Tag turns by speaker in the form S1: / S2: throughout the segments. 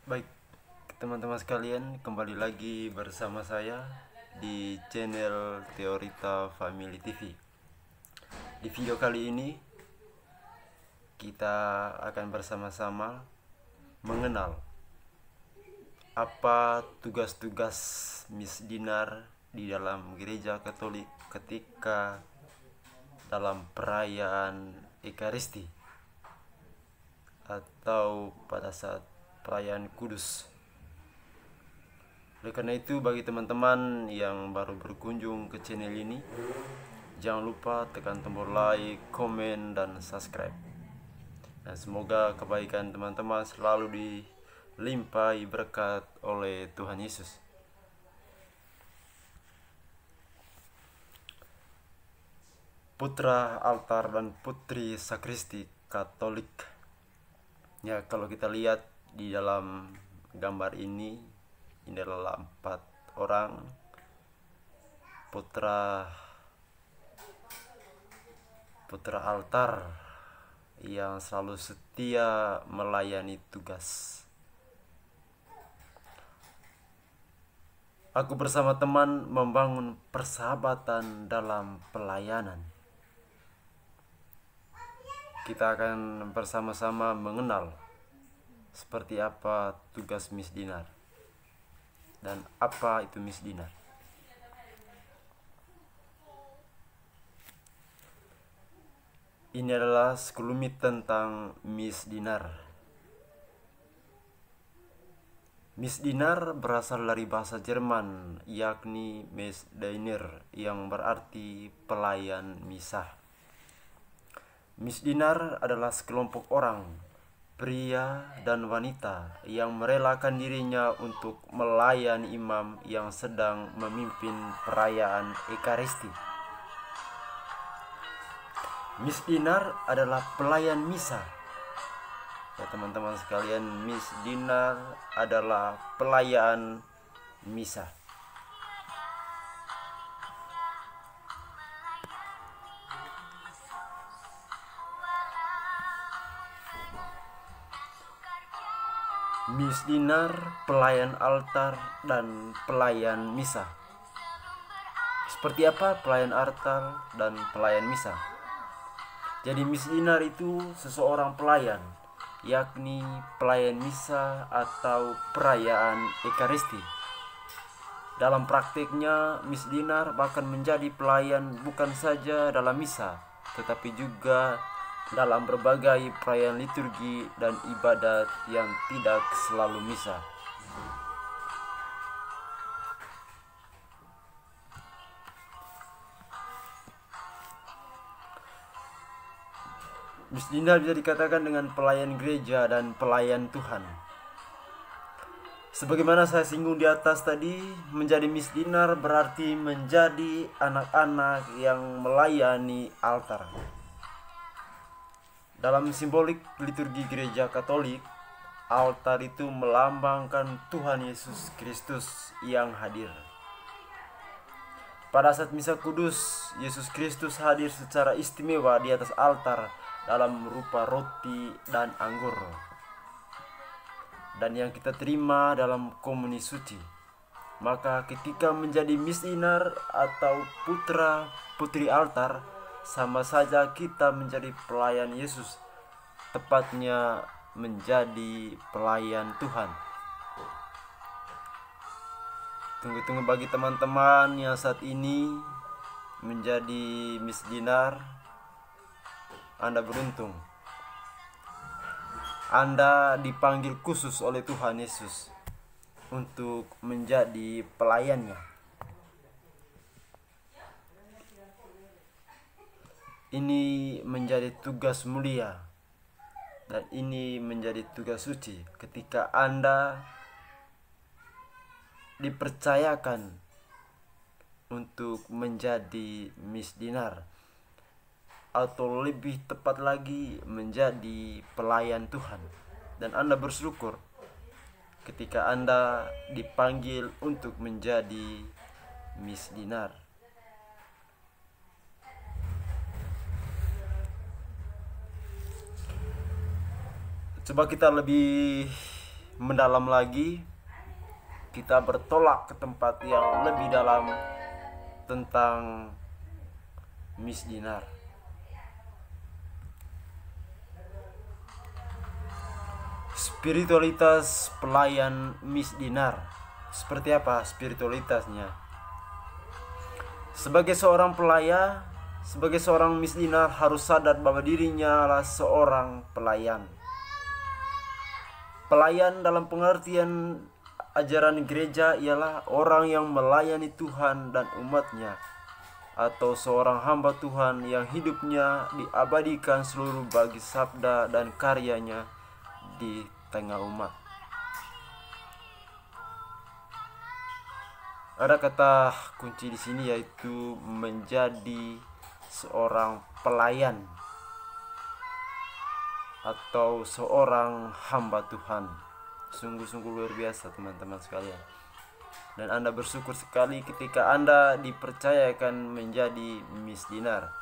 S1: Baik, teman-teman sekalian, kembali lagi bersama saya di channel Teorita Family TV. Di video kali ini kita akan bersama-sama mengenal apa tugas-tugas Miss Dinar di dalam gereja Katolik ketika dalam perayaan Ekaristi atau pada saat perayaan Kudus. Oleh karena itu, bagi teman-teman yang baru berkunjung ke channel ini, jangan lupa tekan tombol like, komen, dan subscribe. Dan semoga kebaikan teman-teman selalu dilimpahi berkat oleh Tuhan Yesus. Putra altar dan putri sakristi Katolik. Ya, kalau kita lihat di dalam gambar ini adalah 4 orang putra altar yang selalu setia melayani tugas. Aku bersama teman membangun persahabatan dalam pelayanan. Kita akan bersama-sama mengenal seperti apa tugas Miss Dinar dan apa itu Miss Dinar. Ini adalah sekelumit tentang Miss Dinar. Miss Dinar berasal dari bahasa Jerman, yakni Messdiener, yang berarti pelayan misa. Miss Dinar adalah sekelompok orang, pria dan wanita, yang merelakan dirinya untuk melayani imam yang sedang memimpin perayaan Ekaristi. Miss Dinar adalah pelayan misa. Ya teman-teman sekalian, Miss Dinar adalah pelayan misa. Miss Dinar pelayan altar dan pelayan misa. Seperti apa pelayan altar dan pelayan misa? Jadi Miss Dinar itu seseorang pelayan, yakni pelayan misa atau perayaan Ekaristi. Dalam praktiknya, Miss Dinar bahkan menjadi pelayan bukan saja dalam misa, tetapi juga dalam berbagai perayaan liturgi dan ibadat yang tidak selalu misa. Miss Dinar bisa dikatakan dengan pelayan gereja dan pelayan Tuhan. Sebagaimana saya singgung di atas tadi, menjadi Miss Dinar berarti menjadi anak-anak yang melayani altar. Dalam simbolik liturgi gereja Katolik, altar itu melambangkan Tuhan Yesus Kristus yang hadir. Pada saat misa kudus, Yesus Kristus hadir secara istimewa di atas altar dalam rupa roti dan anggur, dan yang kita terima dalam komuni suci. Maka ketika menjadi Miss Dinar atau putra putri altar, sama saja kita menjadi pelayan Yesus, tepatnya menjadi pelayan Tuhan. Tunggu-tunggu bagi teman-teman yang saat ini menjadi Miss Dinar, Anda beruntung. Anda dipanggil khusus oleh Tuhan Yesus untuk menjadi pelayannya. Ini menjadi tugas mulia dan ini menjadi tugas suci ketika Anda dipercayakan untuk menjadi Miss Dinar, atau lebih tepat lagi menjadi pelayan Tuhan. Dan Anda bersyukur ketika Anda dipanggil untuk menjadi Miss Dinar. Coba kita lebih mendalam lagi, kita bertolak ke tempat yang lebih dalam tentang Miss Dinar. Spiritualitas pelayan Miss Dinar. Seperti apa spiritualitasnya? Sebagai seorang pelaya, sebagai seorang Miss Dinar harus sadar bahwa dirinya adalah seorang pelayan. Pelayan dalam pengertian ajaran gereja ialah orang yang melayani Tuhan dan umatnya, atau seorang hamba Tuhan yang hidupnya diabadikan seluruh bagi sabda dan karyanya di tengah umat. Ada kata kunci di sini, yaitu menjadi seorang pelayan atau seorang hamba Tuhan. Sungguh-sungguh luar biasa teman-teman sekalian. Dan Anda bersyukur sekali ketika Anda dipercayakan menjadi Miss Dinar.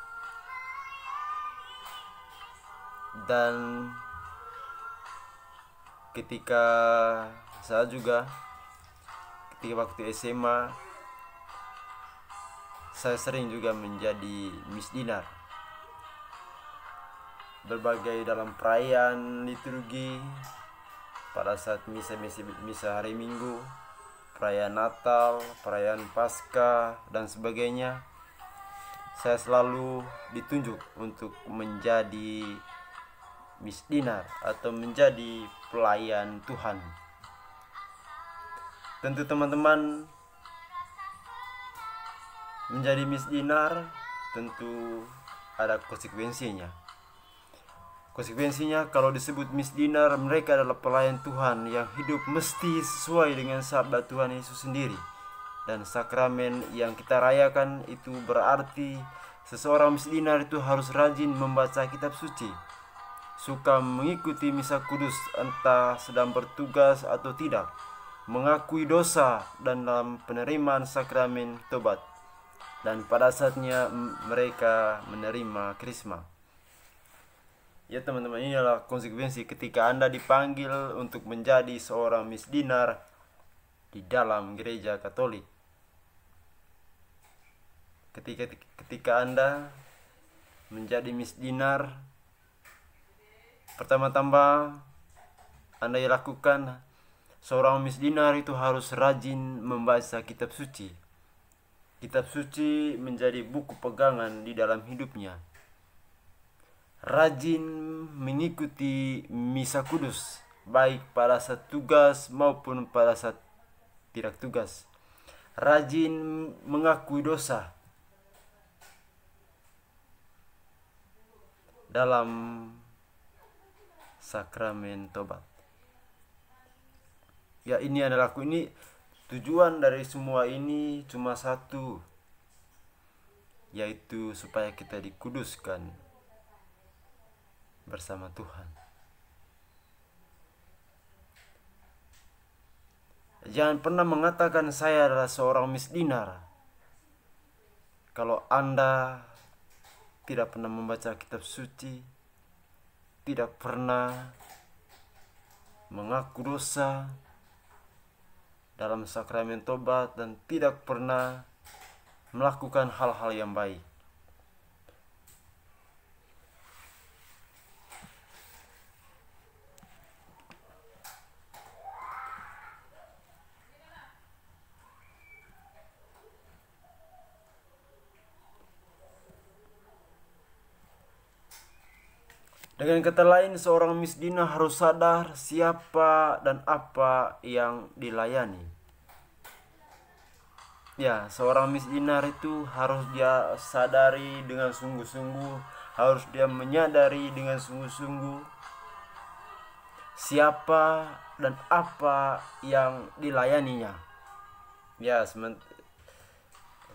S1: Dan ketika saya juga, ketika waktu SMA, saya sering juga menjadi Miss Dinar. Berbagai dalam perayaan liturgi, pada saat misa hari Minggu, perayaan Natal, perayaan Paskah, dan sebagainya, saya selalu ditunjuk untuk menjadi Miss Dinar atau menjadi pelayan Tuhan. Tentu teman-teman, menjadi Miss Dinar tentu ada konsekuensinya. Konsekuensinya, kalau disebut Miss Dinar, mereka adalah pelayan Tuhan yang hidup mesti sesuai dengan sabda Tuhan Yesus sendiri. Dan sakramen yang kita rayakan itu berarti seseorang Miss Dinar itu harus rajin membaca kitab suci, suka mengikuti misa kudus entah sedang bertugas atau tidak, mengakui dosa dan dalam penerimaan sakramen tobat, dan pada saatnya mereka menerima krisma. Ya teman-teman, ini adalah konsekuensi ketika Anda dipanggil untuk menjadi seorang Miss Dinar di dalam gereja Katolik. Ketika Anda menjadi Miss Dinar, pertama-tama Anda yang lakukan, seorang Miss Dinar itu harus rajin membaca kitab suci. Kitab suci menjadi buku pegangan di dalam hidupnya. Rajin mengikuti misa kudus, baik pada saat tugas maupun pada saat tidak tugas. Rajin mengakui dosa dalam sakramen tobat. Ya, ini adalah tujuan dari semua ini cuma satu, yaitu supaya kita dikuduskan bersama Tuhan. Jangan pernah mengatakan saya adalah seorang Miss Dinar kalau Anda tidak pernah membaca kitab suci, tidak pernah mengaku dosa dalam sakramen tobat, dan tidak pernah melakukan hal-hal yang baik. Dengan kata lain, seorang Miss Dinar harus sadar siapa dan apa yang dilayani. Ya, seorang Miss Dinar itu harus dia sadari dengan sungguh-sungguh, harus dia menyadari dengan sungguh-sungguh siapa dan apa yang dilayaninya. Ya,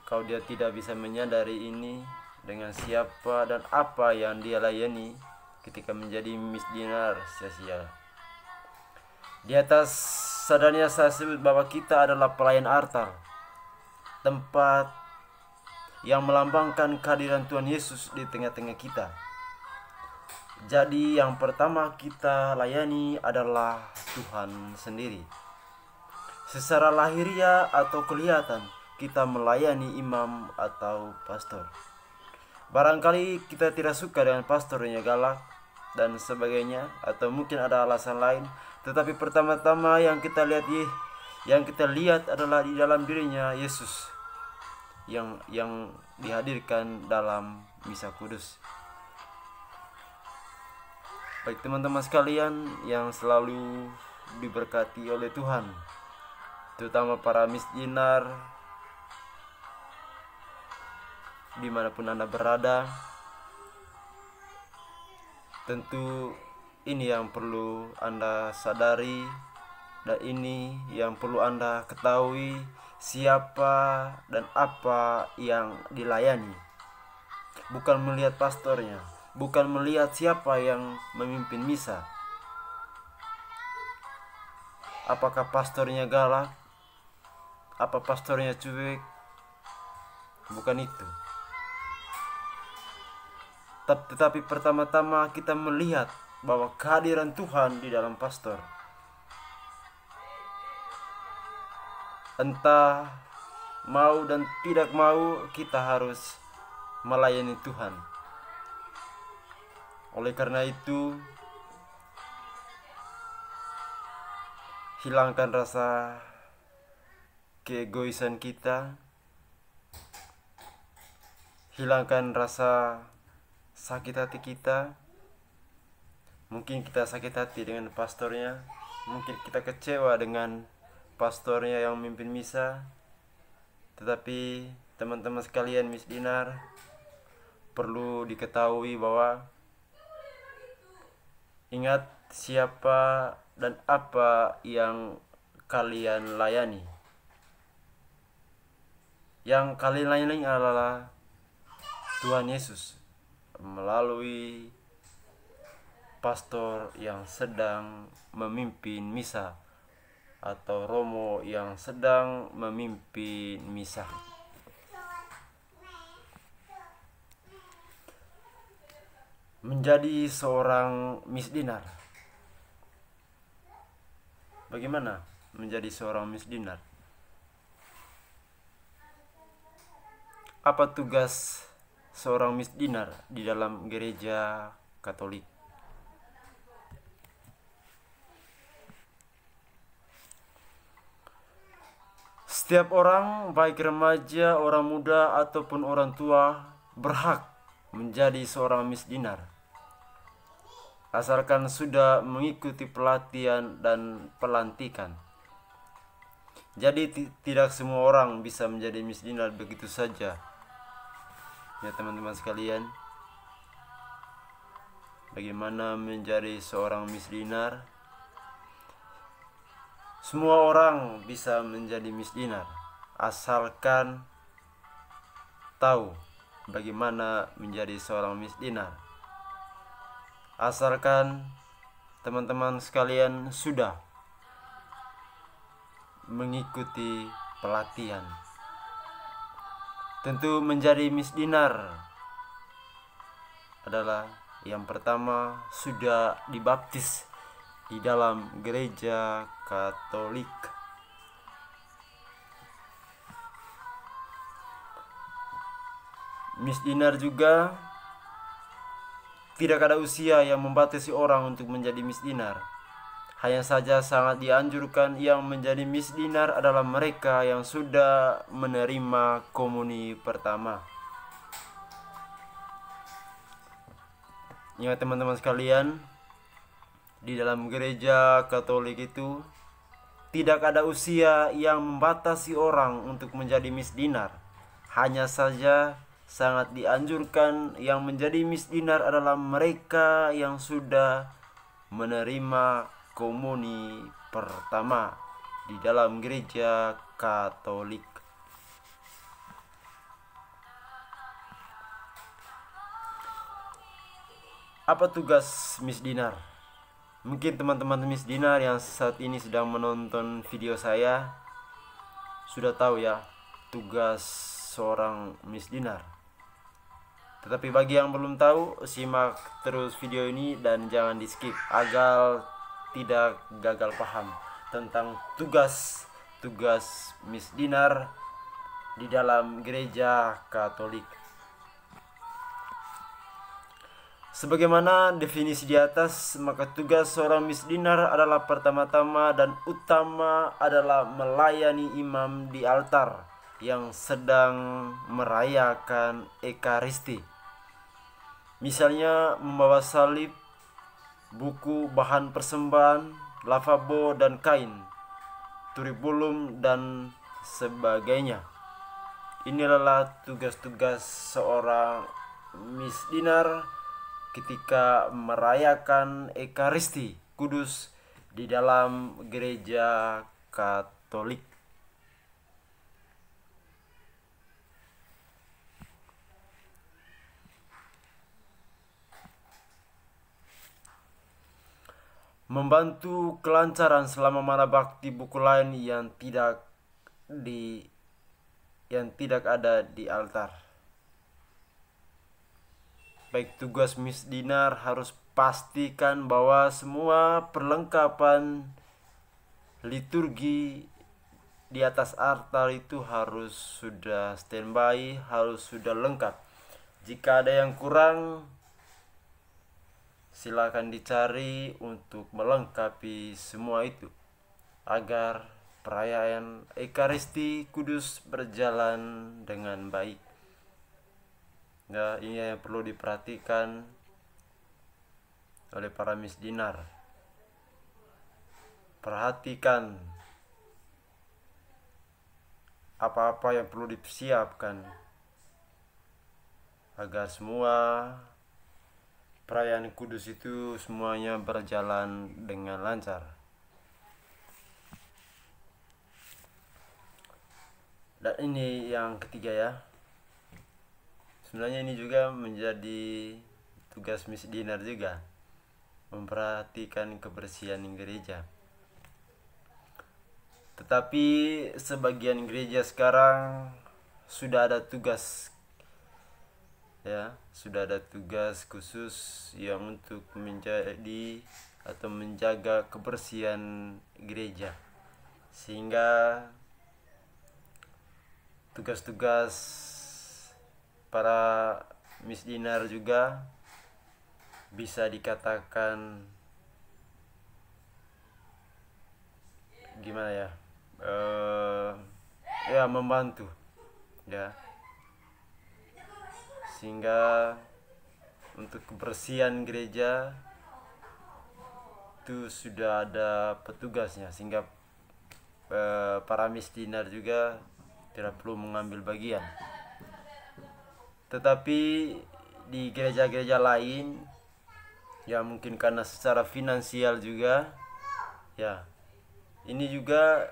S1: kalau dia tidak bisa menyadari ini dengan siapa dan apa yang dia layani, ketika menjadi Miss Dinar sia-sia. Di atas sadarnya saya sebut bahwa kita adalah pelayan altar, tempat yang melambangkan kehadiran Tuhan Yesus di tengah-tengah kita. Jadi yang pertama kita layani adalah Tuhan sendiri. Secara lahiriah atau kelihatan kita melayani imam atau pastor. Barangkali kita tidak suka dengan pastornya galak dan sebagainya, atau mungkin ada alasan lain. Tetapi pertama-tama yang kita lihat adalah di dalam dirinya Yesus yang dihadirkan dalam misa kudus. Baik teman-teman sekalian yang selalu diberkati oleh Tuhan, terutama para misdinar dimanapun Anda berada, tentu ini yang perlu Anda sadari dan ini yang perlu Anda ketahui, siapa dan apa yang dilayani. Bukan melihat pastornya, bukan melihat siapa yang memimpin misa. Apakah pastornya galak? Apa pastornya cuek? Bukan itu. Tetapi pertama-tama kita melihat bahwa kehadiran Tuhan di dalam pastor. Entah mau dan tidak mau, kita harus melayani Tuhan. Oleh karena itu, hilangkan rasa keegoisan kita, hilangkan rasa sakit hati kita. Mungkin kita sakit hati dengan pastornya, mungkin kita kecewa dengan pastornya yang memimpin misa. Tetapi teman-teman sekalian misdinar, perlu diketahui bahwa ingat siapa dan apa yang kalian layani. Yang kalian layani adalah Tuhan Yesus melalui pastor yang sedang memimpin misa atau romo yang sedang memimpin misa. Menjadi seorang misdinar. Bagaimana menjadi seorang misdinar? Apa tugas seorang misdinar di dalam gereja Katolik? Setiap orang, baik remaja, orang muda, ataupun orang tua, berhak menjadi seorang misdinar, asalkan sudah mengikuti pelatihan dan pelantikan. Jadi tidak semua orang bisa menjadi misdinar begitu saja. Ya teman-teman sekalian, bagaimana menjadi seorang misdinar? Semua orang bisa menjadi misdinar, asalkan tahu bagaimana menjadi seorang misdinar. Asalkan teman-teman sekalian sudah mengikuti pelatihan. Tentu menjadi misdinar adalah yang pertama sudah dibaptis di dalam gereja Katolik. Misdinar juga tidak ada usia yang membatasi orang untuk menjadi misdinar. Hanya saja sangat dianjurkan yang menjadi misdinar adalah mereka yang sudah menerima komuni pertama. Ingat teman-teman sekalian, di dalam gereja Katolik itu tidak ada usia yang membatasi orang untuk menjadi misdinar. Hanya saja sangat dianjurkan yang menjadi misdinar adalah mereka yang sudah menerima komuni pertama di dalam gereja Katolik. Apa tugas misdinar? Mungkin teman-teman misdinar yang saat ini sedang menonton video saya sudah tahu ya tugas seorang misdinar. Tetapi bagi yang belum tahu, simak terus video ini dan jangan di skip agar tidak gagal paham tentang tugas misdinar di dalam gereja Katolik. Sebagaimana definisi di atas, maka tugas seorang misdinar adalah pertama-tama dan utama adalah melayani imam di altar yang sedang merayakan Ekaristi. Misalnya membawa salib, buku bahan persembahan, lavabo dan kain, turibulum dan sebagainya. Inilah tugas-tugas seorang misdinar ketika merayakan Ekaristi Kudus di dalam gereja Katolik. Membantu kelancaran selama mana bakti buku lain yang tidak ada di altar. Baik tugas misdinar harus pastikan bahwa semua perlengkapan liturgi di atas altar itu harus sudah standby, harus sudah lengkap. Jika ada yang kurang, silakan dicari untuk melengkapi semua itu agar perayaan Ekaristi Kudus berjalan dengan baik. Nah, ini yang perlu diperhatikan oleh para misdinar. Perhatikan apa-apa yang perlu dipersiapkan agar semua perayaan kudus itu semuanya berjalan dengan lancar. Dan ini yang ketiga ya. Sebenarnya ini juga menjadi tugas misdinar juga, memperhatikan kebersihan gereja. Tetapi sebagian gereja sekarang sudah ada tugas khusus yang untuk menjaga kebersihan gereja, sehingga tugas-tugas para misdinar juga bisa dikatakan gimana ya, membantu ya, sehingga untuk kebersihan gereja itu sudah ada petugasnya, sehingga para misdinar juga tidak perlu mengambil bagian. Tetapi di gereja-gereja lain ya, mungkin karena secara finansial juga ya, ini juga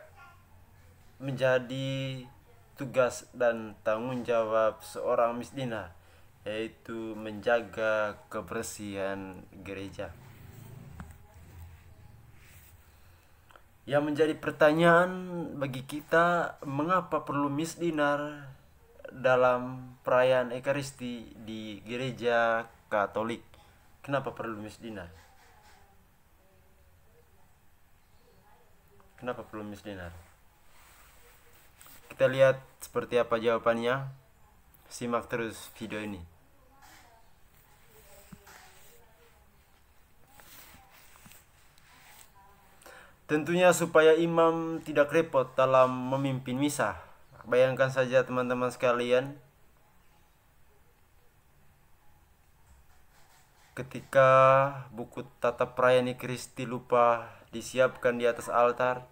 S1: menjadi tugas dan tanggung jawab seorang misdinar, yaitu menjaga kebersihan gereja. Yang menjadi pertanyaan bagi kita, mengapa perlu misdinar dalam perayaan Ekaristi di gereja Katolik? Kenapa perlu misdinar? Kenapa perlu misdinar? Kita lihat seperti apa jawabannya. Simak terus video ini. Tentunya supaya imam tidak repot dalam memimpin misa. Bayangkan saja teman-teman sekalian, ketika buku tata perayaan Ekaristi lupa disiapkan di atas altar,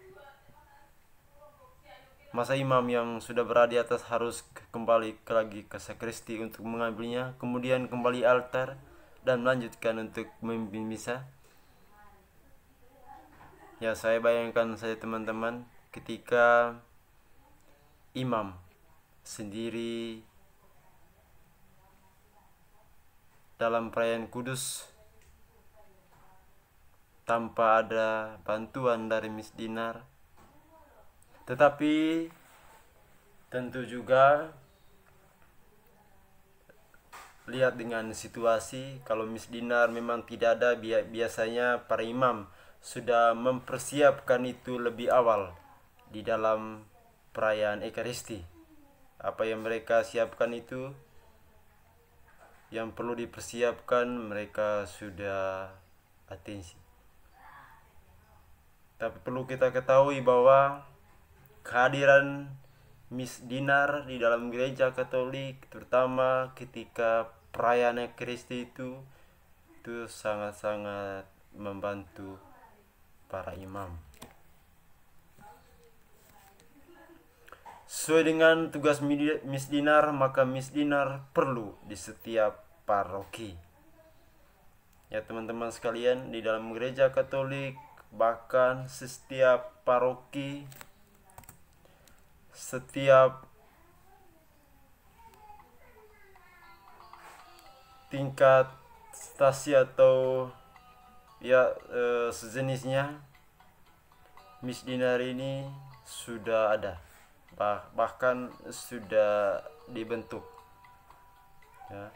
S1: masa imam yang sudah berada di atas harus kembali lagi ke sakristi untuk mengambilnya, kemudian kembali altar dan melanjutkan untuk memimpin misa. Ya, saya bayangkan saja teman-teman, ketika imam sendiri dalam perayaan kudus tanpa ada bantuan dari misdinar. Tetapi tentu juga lihat dengan situasi. Kalau misdinar memang tidak ada, biasanya para imam sudah mempersiapkan itu lebih awal di dalam perayaan Ekaristi. Apa yang mereka siapkan itu, yang perlu dipersiapkan, mereka sudah atensi. Tapi perlu kita ketahui bahwa kehadiran misdinar di dalam gereja Katolik, terutama ketika perayaan Ekaristi itu sangat-sangat membantu para imam. Sesuai dengan tugas misdinar, maka misdinar perlu di setiap paroki. Ya teman-teman sekalian, di dalam gereja Katolik, bahkan setiap paroki, setiap tingkat stasi atau sejenisnya, misdinar ini sudah ada, bahkan sudah dibentuk ya.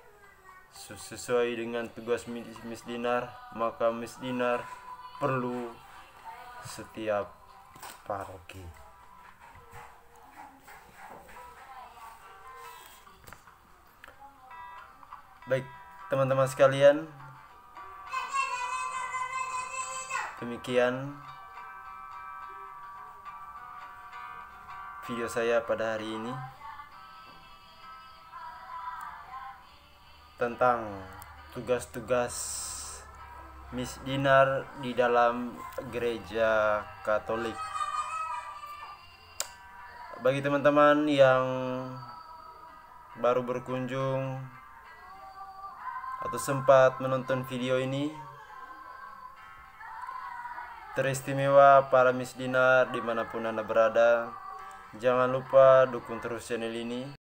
S1: Sesuai dengan tugas misdinar, maka misdinar perlu setiap paroki. Baik teman-teman sekalian, demikian video saya pada hari ini tentang tugas-tugas misdinar di dalam gereja Katolik. Bagi teman-teman yang baru berkunjung atau sempat menonton video ini, teristimewa para misdinar dimanapun Anda berada. Jangan lupa dukung terus channel ini.